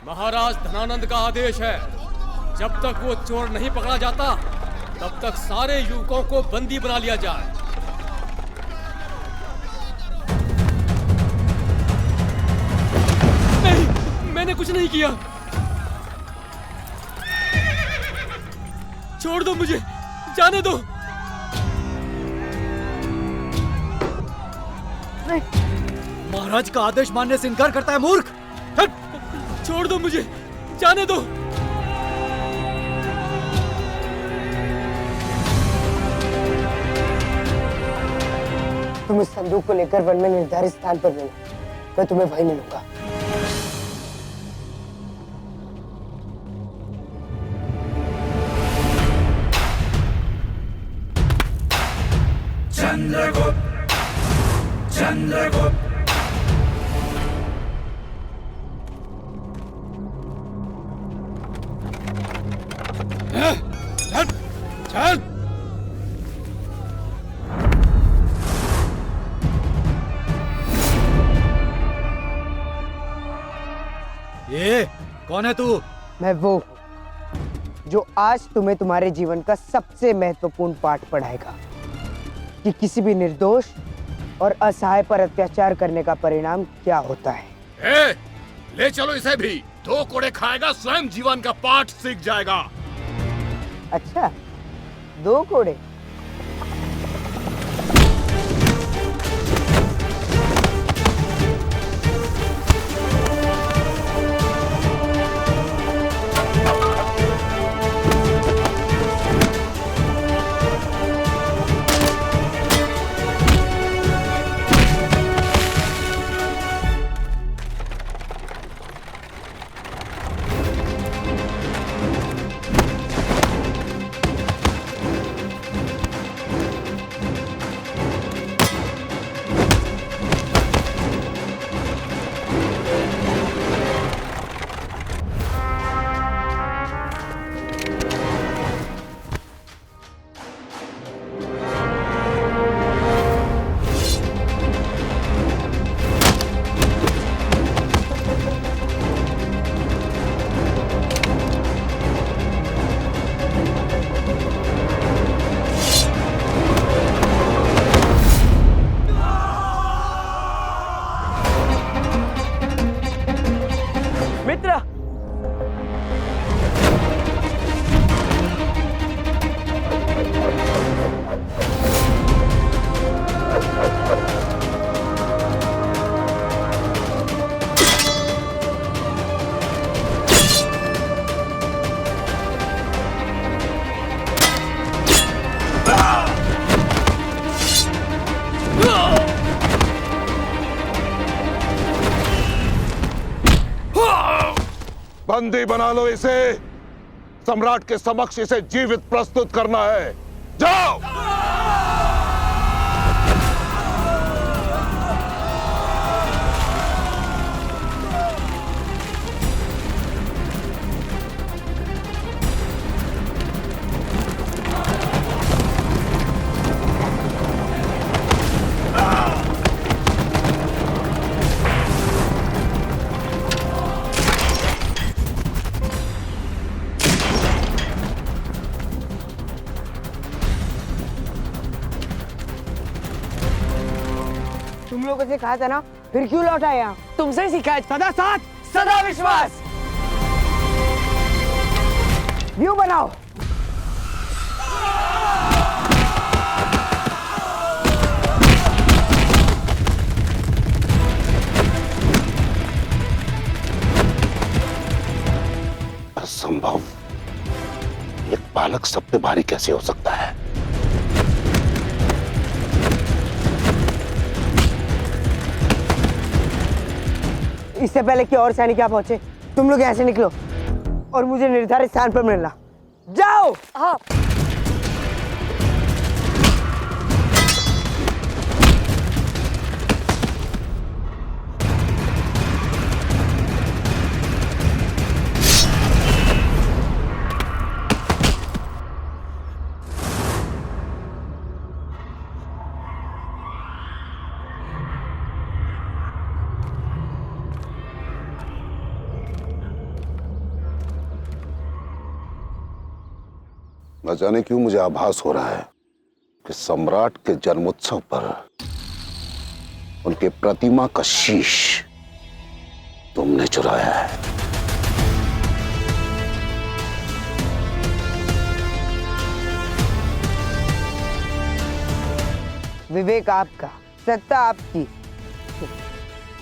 महाराज धनानंद का आदेश है, जब तक वो चोर नहीं पकड़ा जाता तब तक सारे युवकों को बंदी बना लिया जाए। नहीं, मैंने कुछ नहीं किया। छोड़ दो मुझे, जाने दो। नहीं, महाराज का आदेश मानने से इनकार करता है मूर्ख। छोड़ दो मुझे, जाने दो। तुम इस संदूक को लेकर वन में निर्धारित स्थान पर मिलो, मैं तुम्हें वहीं मिलूंगा। चंद्रगुप्त, चंद्रगुप्त। चल। ये कौन है तू? मैं वो हूं जो आज तुम्हें तुम्हारे जीवन का सबसे महत्वपूर्ण पाठ पढ़ाएगा कि किसी भी निर्दोष और असहाय पर अत्याचार करने का परिणाम क्या होता है। ले चलो इसे भी, 2 कोड़े खाएगा स्वयं जीवन का पाठ सीख जाएगा। अच्छा, 2 कोड़े। बंदी बना लो इसे, सम्राट के समक्ष इसे जीवित प्रस्तुत करना है। जाओ। तुम लोगों से कहा था ना, फिर क्यों लौट आए यहाँ? तुमसे सीखा है, सदा साथ सदा विश्वास। व्यू बनाओ। असंभव, एक बालक सब पे भारी कैसे हो सकता है? इससे पहले कि और सैनिक यहाँ पहुंचे, तुम लोग यहाँ से निकलो और मुझे निर्धारित स्थान पर मिलना। जाओ। हाँ। न जाने क्यों मुझे आभास हो रहा है कि सम्राट के जन्मोत्सव पर उनके प्रतिमा का शीश तुमने चुराया है। विवेक आपका, सत्ता आपकी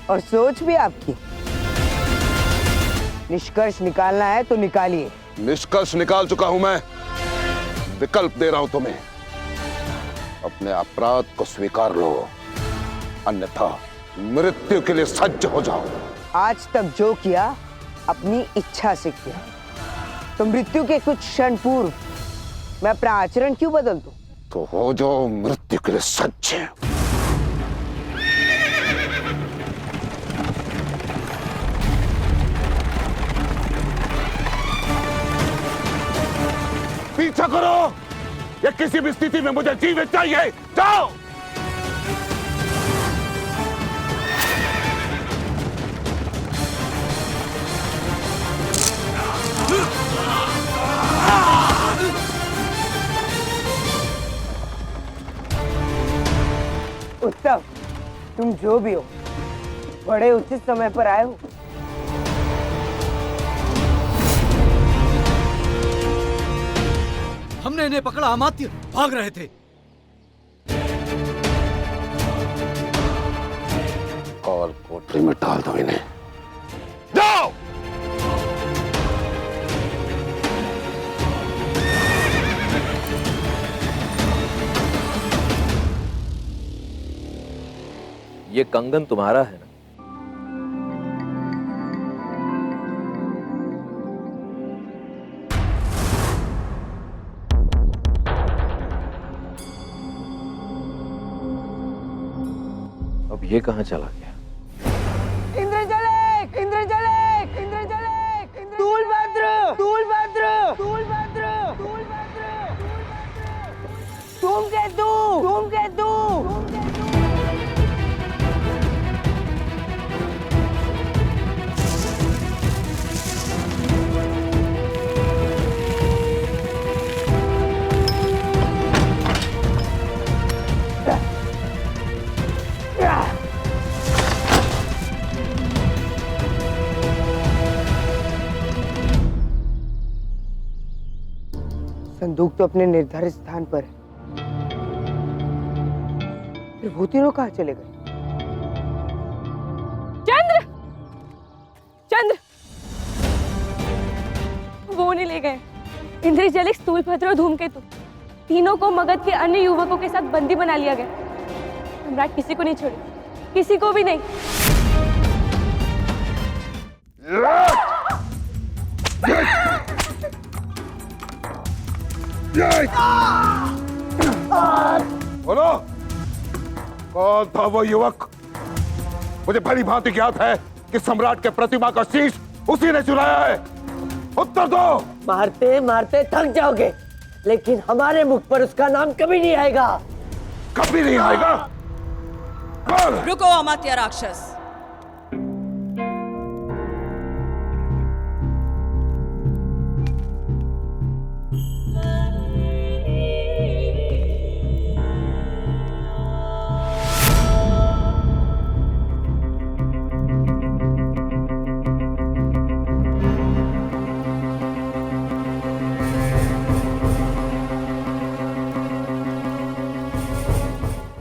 और सोच भी आपकी। निष्कर्ष निकालना है तो निकालिए। निष्कर्ष निकाल चुका हूं मैं। विकल्प दे रहा हूं तुम्हें। अपने अपराध को स्वीकार लो, अन्यथा मृत्यु के लिए सज्ज हो जाओ। आज तक जो किया अपनी इच्छा से किया, तो मृत्यु के कुछ क्षण पूर्व मैं अपना आचरण क्यों बदल दूं? तो हो जाओ मृत्यु के लिए सज्ज। पीछा करो, या किसी भी स्थिति में मुझे जीवित चाहिए। जाओ। उत्तम, तुम जो भी हो, बड़े उचित समय पर आए हो। हमने इन्हें पकड़ा, अमात्य भाग रहे थे। काल कोठरी में डाल दो इन्हें। जाओ। ये कंगन तुम्हारा है ना? अब ये कहाँ चला गया? इंद्रजलेख, इंद्रजलेख, इंद्रजलेख, तूलभद्र, तूलभद्र, तूलभद्र, तूलभद्र, धूमकेतु, धूमकेतु, धूमकेतु। संदूक तो अपने निर्धारित स्थान पर है। फिर वो तीनों कहाँ चले गए? चंद्र, चंद्र, वो नहीं ले गए। इंद्रजलिक, स्थूलभद्र और धूमकेतु तीनों को मगध के अन्य युवकों के साथ बंदी बना लिया गया। सम्राट किसी को नहीं छोड़े, किसी को भी नहीं। बोलो, कौन था वो युवक? मुझे भली भांति ज्ञात है कि सम्राट के प्रतिमा का शीश उसी ने चुराया है। उत्तर दो। मारते मारते थक जाओगे, लेकिन हमारे मुख पर उसका नाम कभी नहीं आएगा। कभी नहीं आएगा? रुको अमात्य राक्षस।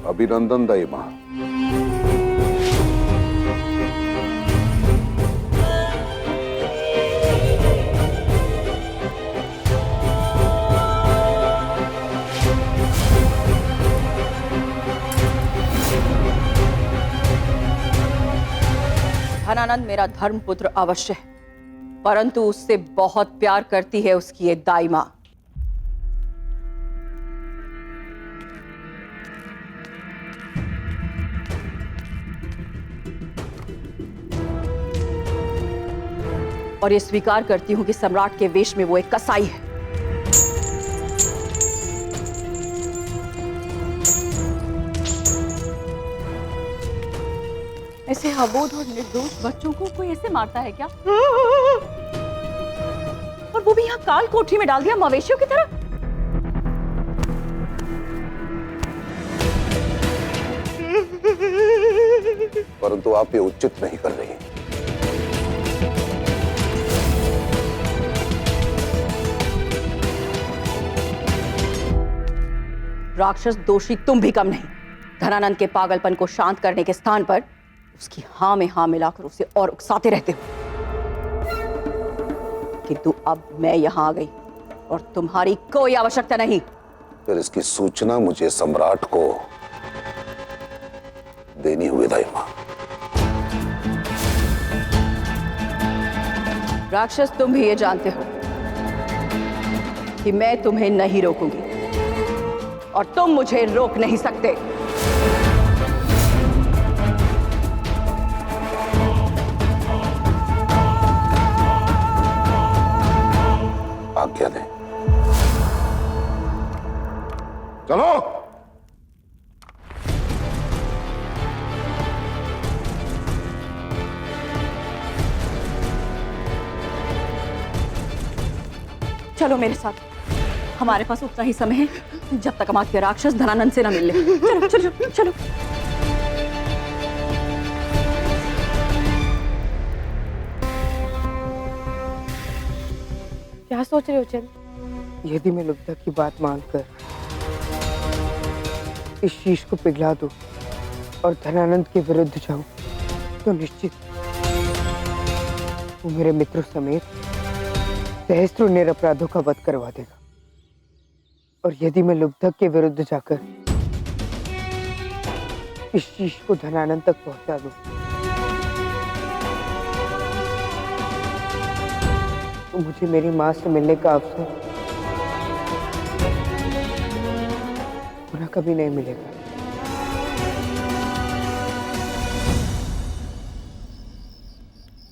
अभिनंदन दाई मां। धनानंद मेरा धर्मपुत्र अवश्य है, परंतु उससे बहुत प्यार करती है उसकी ये दाई मां। और ये स्वीकार करती हूं कि सम्राट के वेश में वो एक कसाई है। ऐसे अबोध और निर्दोष बच्चों को कोई ऐसे मारता है क्या? और वो भी यहाँ काल कोठरी में डाल दिया मवेशियों की तरह। परंतु आप ये उचित नहीं कर रही। राक्षस दोषी तुम भी कम नहीं। धनानंद के पागलपन को शांत करने के स्थान पर उसकी हाँ में हाँ मिलाकर उसे और उकसाते रहते हो। किंतु अब मैं यहां आ गई और तुम्हारी कोई आवश्यकता नहीं। फिर इसकी सूचना मुझे सम्राट को देनी हुई दाइमा। राक्षस तुम भी ये जानते हो कि मैं तुम्हें नहीं रोकूंगी और तुम मुझे रोक नहीं सकते। आज्ञा दें। चलो। चलो मेरे साथ, हमारे पास उतना ही समय है जब तक अमात्य राक्षस धनानंद से न मिल ले। चलो चलो चलो। क्या सोच रहे हो चंद? यदि मैं लुब्धा की बात मानकर इस शीश को पिघला दूं और धनानंद के विरुद्ध जाऊं तो निश्चित वो मेरे मित्रों समेत सहस्त्रों निरपराधों का वध करवा देगा। और यदि मैं लुब्धक के विरुद्ध जाकर इस शीश को धनानंद तक पहुंचा दूं तो मुझे मेरी मां से मिलने का अवसर पुनः कभी नहीं मिलेगा।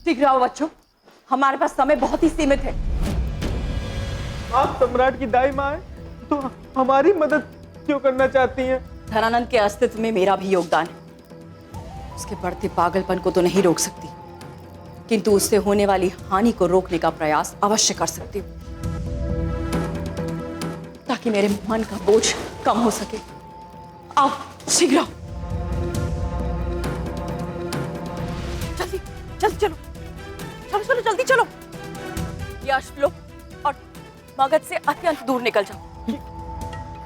ठीक रहो बच्चों, हमारे पास समय बहुत ही सीमित है। आप सम्राट की दाई मां हैं, तो हमारी मदद क्यों करना चाहती हैं? धनानंद के अस्तित्व में मेरा भी योगदान है। उसके बढ़ते पागलपन को तो नहीं रोक सकती, किंतु उससे होने वाली हानि को रोकने का प्रयास अवश्य कर सकती हूँ, ताकि मेरे मन का बोझ कम हो सके। आओ शीघ्र आओ। जल्दी जल्दी चलो चलो चलो जल्दी चलो। ये अश्व लो और मगध से अत्यंत दूर निकल जाओ।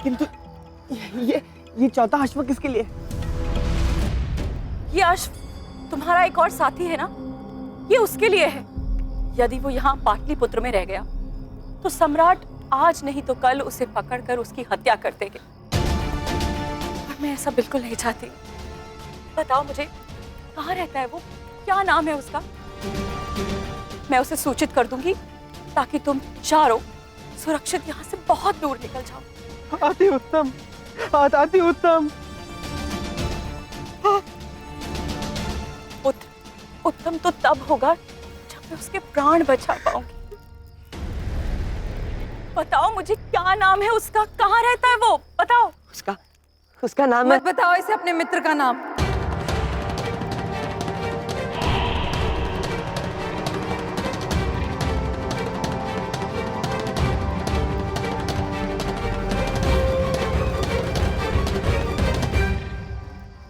किंतु ये चौथा अश्व किसके लिए? ये अश्व तुम्हारा एक और साथी है ना, ये उसके लिए है। यदि वो यहाँ पाटलिपुत्र में रह गया तो सम्राट आज नहीं तो कल उसे पकड़कर उसकी हत्या कर देंगे। और मैं ऐसा बिल्कुल नहीं चाहती। बताओ मुझे, कहाँ रहता है वो? क्या नाम है उसका? मैं उसे सूचित कर दूंगी ताकि तुम चारों सुरक्षित यहाँ से बहुत दूर निकल जाओ। अति उत्तम, अति उत्तम। उत्तम तो तब होगा जब मैं उसके प्राण बचा पाऊंगी। बताओ मुझे, क्या नाम है उसका? कहाँ रहता है वो? बताओ। उसका नाम है। मत बताओ इसे अपने मित्र का नाम।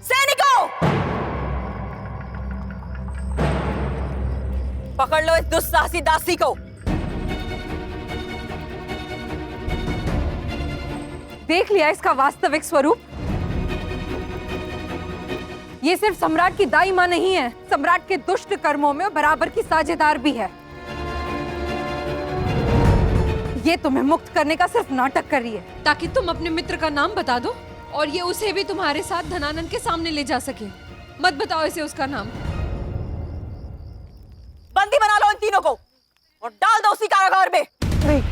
सैनिकों, पकड़ लो इस दुस्साहसी दासी को। देख लिया इसका वास्तविक स्वरूप। ये सिर्फ सम्राट की दाई मां नहीं है, सम्राट के दुष्ट कर्मों में बराबर की साझेदार भी है। ये तुम्हें मुक्त करने का सिर्फ नाटक कर रही है ताकि तुम अपने मित्र का नाम बता दो और ये उसे भी तुम्हारे साथ धनानंद के सामने ले जा सके। मत बताओ इसे उसका नाम। बंदी बना लो इन तीनों को और डाल दो उसी कारागार में। नहीं,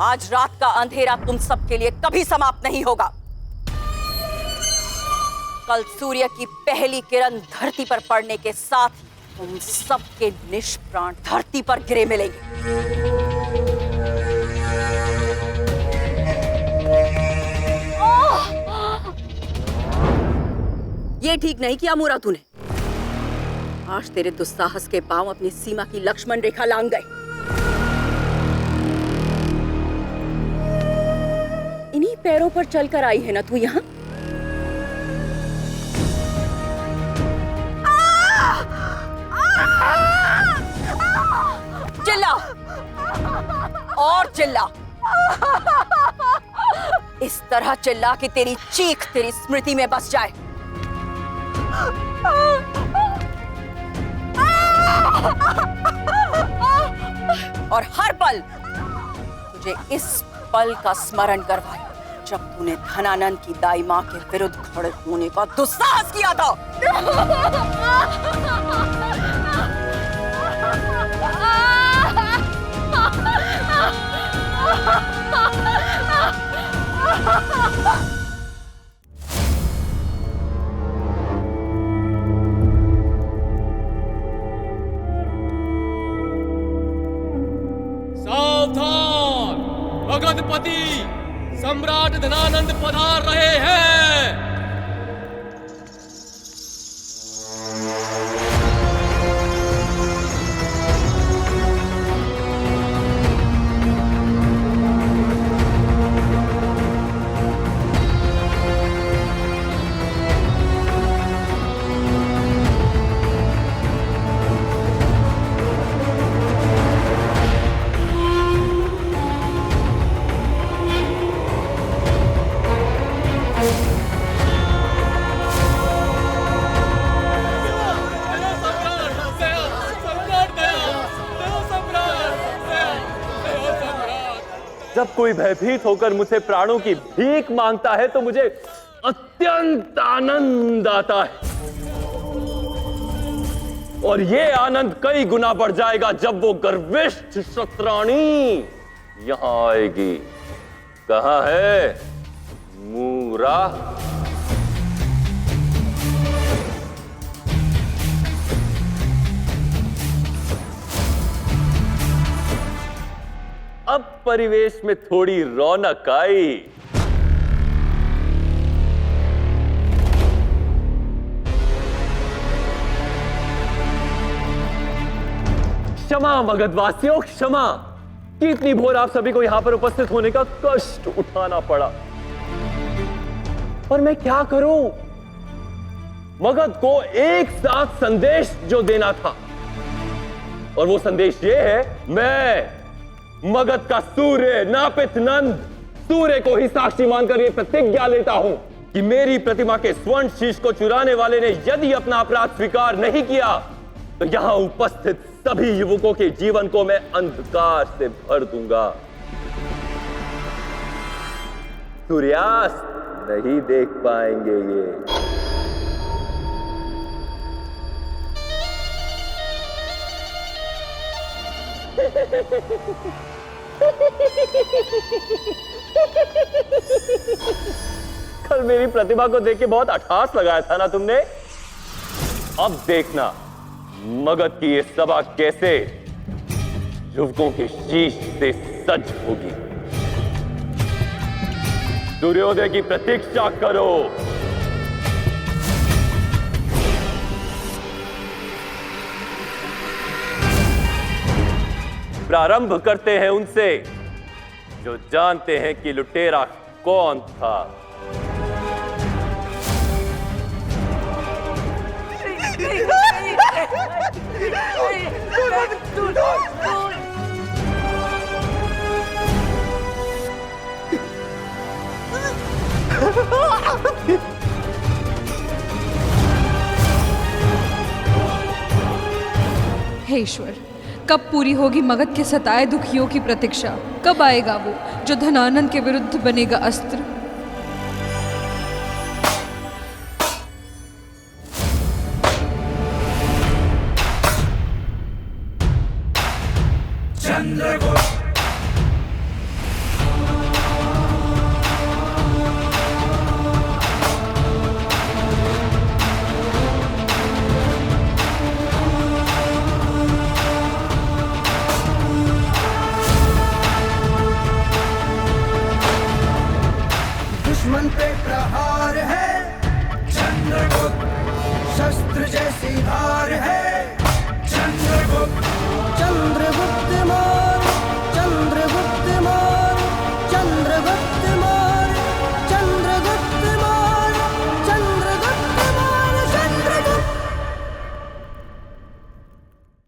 आज रात का अंधेरा तुम सबके लिए कभी समाप्त नहीं होगा। कल सूर्य की पहली किरण धरती पर पड़ने के साथ तुम सबके निष्प्राण धरती पर गिरे मिलेंगे। ये ठीक नहीं किया मूरा तूने। आज तेरे दुस्साहस के पांव अपनी सीमा की लक्ष्मण रेखा लांघ गए। इन्हीं पैरों पर चलकर आई है ना तू यहाँ? चिल्ला और चिल्ला, इस तरह चिल्ला कि तेरी चीख तेरी स्मृति में बस जाए। और हर पल तुझे इस पल का स्मरण करवाए जब तूने धनानंद की दाई माँ के विरुद्ध खड़े होने का दुस्साहस किया था। सावधान, मगधपति सम्राट धनानंद पधार रहे हैं। जब कोई भयभीत होकर मुझसे प्राणों की भीख मांगता है तो मुझे अत्यंत आनंद आता है, और ये आनंद कई गुना बढ़ जाएगा जब वो गर्विष्ठ शतरानी यहां आएगी। कहां है मूरा? अब परिवेश में थोड़ी रौनक आई। क्षमा मगधवासियों, क्षमा कि इतनी भोर आप सभी को यहां पर उपस्थित होने का कष्ट उठाना पड़ा। पर मैं क्या करूं? मगध को एक साथ संदेश जो देना था, और वो संदेश ये है, मैं मगध का सूर्य नापित नंद सूर्य को ही साक्षी मानकर यह प्रतिज्ञा लेता हूं कि मेरी प्रतिमा के स्वर्ण शीश को चुराने वाले ने यदि अपना अपराध स्वीकार नहीं किया तो यहां उपस्थित सभी युवकों के जीवन को मैं अंधकार से भर दूंगा। सूर्यास्त नहीं देख पाएंगे ये। कल मेरी प्रतिभा को देख के बहुत अट्ठास लगाया था ना तुमने। अब देखना मगध की ये सभा कैसे युवकों के शीश से सज होगी। सूर्योदय की प्रतीक्षा करो। प्रारंभ करते हैं उनसे जो जानते हैं कि लुटेरा कौन था। हे ईश्वर, कब पूरी होगी मगध के सताए दुखियों की प्रतीक्षा? कब आएगा वो जो धनानंद के विरुद्ध बनेगा अस्त्र?